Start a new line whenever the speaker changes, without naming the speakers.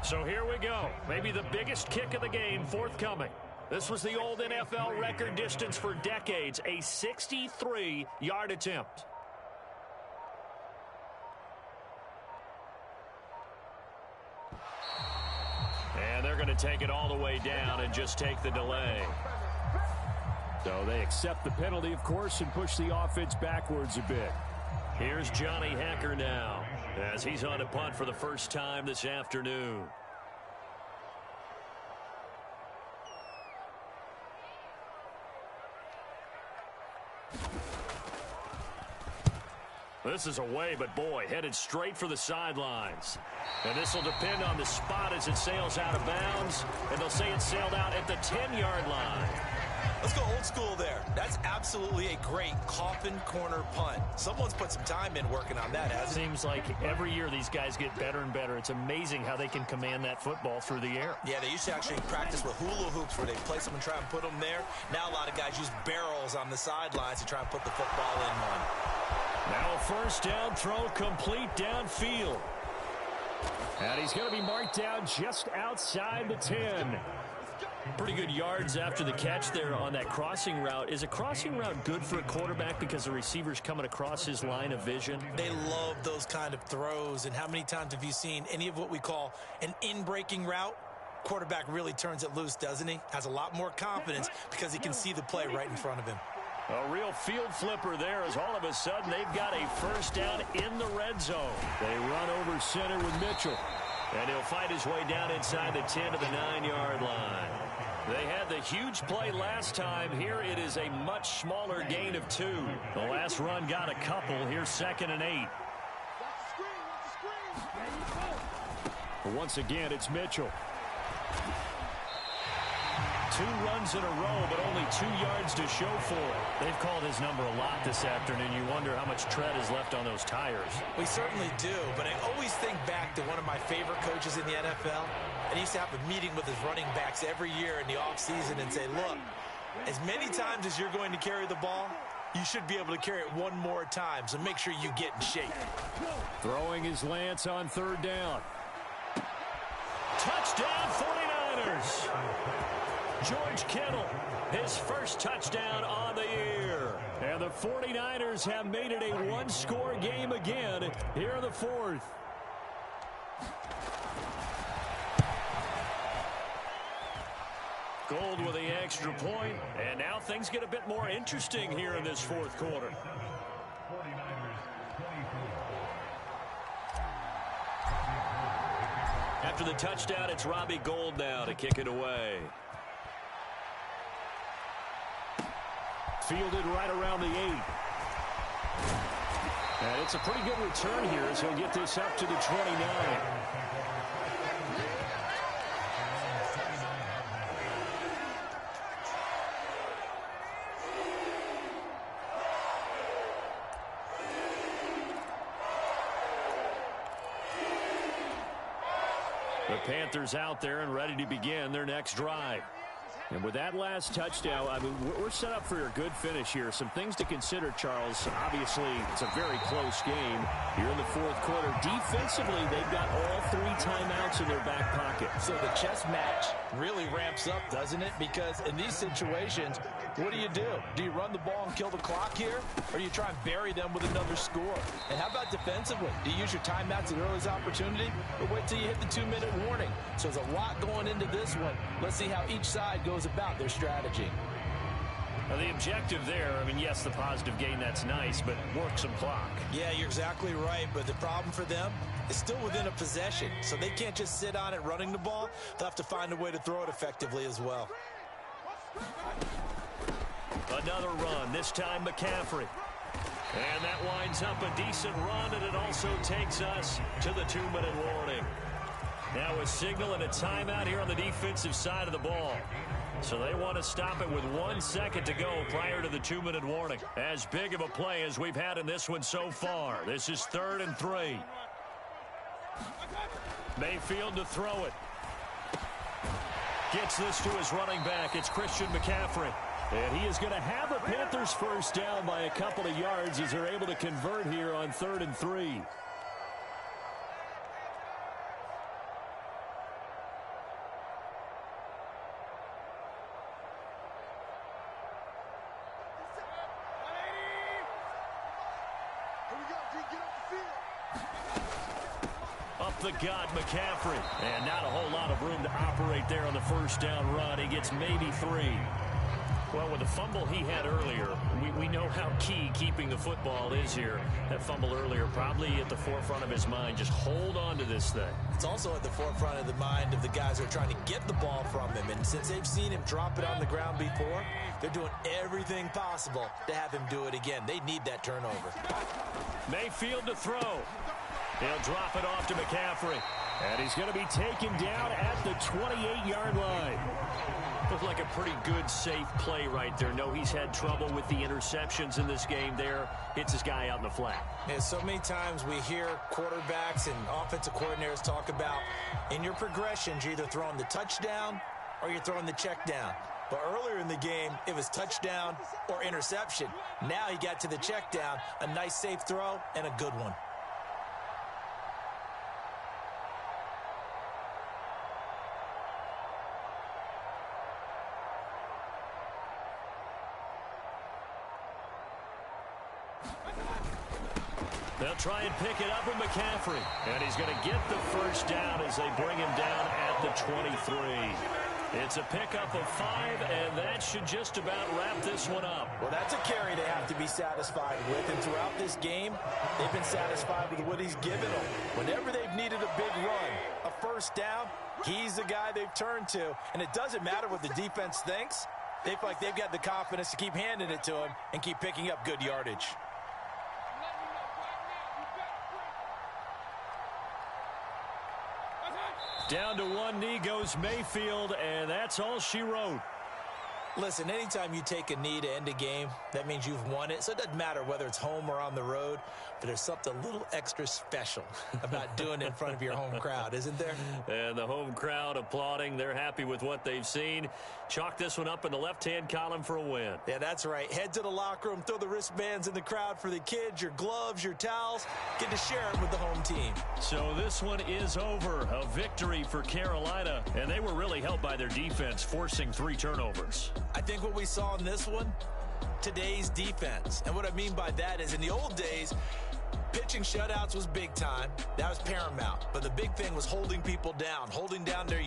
So here we go. Maybe the biggest kick of the game forthcoming. This was the old NFL record distance for decades, a 63-yard attempt. And they're going to take it all the way down and just take the delay.
So they accept the penalty, of course, and push the offense backwards a bit.
Here's Johnny Hekker now as he's on a punt for the first time this afternoon. This is away, but boy, headed straight for the sidelines. And this will depend on the spot as it sails out of bounds. And they'll say it sailed out at the 10-yard line.
Let's go old school there. That's absolutely a great coffin corner punt. Someone's put some time in working on that, hasn't it?
Seems like every year these guys get better and better. It's amazing how they can command that football through the air.
Yeah, they used to actually practice with hula hoops where they place them and try and put them there. Now a lot of guys use barrels on the sidelines to try and put the football in one.
Now a first down throw complete downfield.
And he's going to be marked down just outside the 10.
Pretty good yards after the catch there on that crossing route. Is a crossing route good for a quarterback because the receiver's coming across his line of vision?
They love those kind of throws. And how many times have you seen any of what we call an in-breaking route? Quarterback really turns it loose, doesn't he? Has a lot more confidence because he can see the play right in front of him.
A real field flipper there as all of a sudden they've got a first down in the red zone.
They run over center with Mitchell.
And he'll fight his way down inside the 10 to the 9-yard line. They had the huge play last time. Here it is a much smaller gain of 2. The last run got a couple. Here's 2nd and 8.
But once again, it's Mitchell.
2 runs in a row, but only 2 yards to show for it. They've called his number a lot this afternoon. You wonder how much tread is left on those tires.
We certainly do, but I always think back to one of my favorite coaches in the NFL. And he used to have a meeting with his running backs every year in the offseason and say, look, as many times as you're going to carry the ball, you should be able to carry it one more time, so make sure you get in shape.
Throwing is Lance on 3rd down.
Touchdown 49ers! George Kittle, his first touchdown on the year. And the 49ers have made it a one-score game again here in the 4th. Gold with the extra point, and now things get a bit more interesting here in this 4th quarter. After the touchdown, it's Robbie Gould now to kick it away.
Fielded right around the 8. And it's a pretty good return here as he'll get this up to the 29.
The Panthers out there and ready to begin their next drive.
And with that last touchdown, I mean, we're set up for a good finish here. Some things to consider, Charles. Obviously, it's a very close game here in the 4th quarter. Defensively, they've got all 3 timeouts in their back pocket.
So the chess match really ramps up, doesn't it? Because in these situations, what do? Do you run the ball and kill the clock here? Or do you try and bury them with another score? And how about defensively? Do you use your timeouts at earliest opportunity? Or wait till you hit the 2-minute warning? So there's a lot going into this one. Let's see how each side goes about their strategy.
Now the objective there, I mean, yes, the positive gain, that's nice, but work some clock.
Yeah, you're exactly right, but the problem for them is still within a possession, so they can't just sit on it running the ball. They'll have to find a way to throw it effectively as well.
Another run, this time McCaffrey. And that winds up a decent run, and it also takes us to the 2-minute warning. Now a signal and a timeout here on the defensive side of the ball. So they want to stop it with 1 second to go prior to the 2-minute warning. As big of a play as we've had in this one so far. This is 3rd and 3. Mayfield to throw it. Gets this to his running back. It's Christian McCaffrey.
And he is going to have the Panthers first down by a couple of yards as they're able to convert here on 3rd and 3.
Up the gut, McCaffrey. And not a whole lot of room to operate there on the first down run. He gets maybe 3. Well, with the fumble he had earlier, we know how key keeping the football is here. That fumble earlier probably at the forefront of his mind. Just hold on to this thing.
It's also at the forefront of the mind of the guys who are trying to get the ball from him. And since they've seen him drop it on the ground before, they're doing everything possible to have him do it again. They need that turnover.
Mayfield to throw. He'll drop it off to McCaffrey.
And he's going to be taken down at the 28-yard line.
Looked like a pretty good, safe play right there. No, he's had trouble with the interceptions in this game there. Hits his guy out in the flat.
Yeah, so many times we hear quarterbacks and offensive coordinators talk about in your progressions, you're either throwing the touchdown or you're throwing the check down. But earlier in the game, it was touchdown or interception. Now he got to the check down, a nice safe throw and a good one.
They'll try and pick it up with McCaffrey. And he's going to get the first down as they bring him down at the 23. It's a pickup of 5, and that should just about wrap this one up.
Well, that's a carry they have to be satisfied with. And throughout this game, they've been satisfied with what he's given them. Whenever they've needed a big run, a first down, he's the guy they've turned to. And it doesn't matter what the defense thinks. They feel like they've got the confidence to keep handing it to him and keep picking up good yardage.
Down to one knee goes Mayfield, and that's all she wrote.
Listen, anytime you take a knee to end a game, that means you've won it. So it doesn't matter whether it's home or on the road, but there's something a little extra special about doing it in front of your home crowd, isn't there?
And the home crowd applauding. They're happy with what they've seen. Chalk this one up in the left-hand column for a win.
Yeah, that's right. Head to the locker room, throw the wristbands in the crowd for the kids, your gloves, your towels. Get to share it with the home team.
So this one is over. A victory for Carolina, and they were really helped by their defense, forcing 3 turnovers.
I think what we saw in this one, today's defense. And what I mean by that is in the old days, pitching shutouts was big time. That was paramount. But the big thing was holding people down, holding down their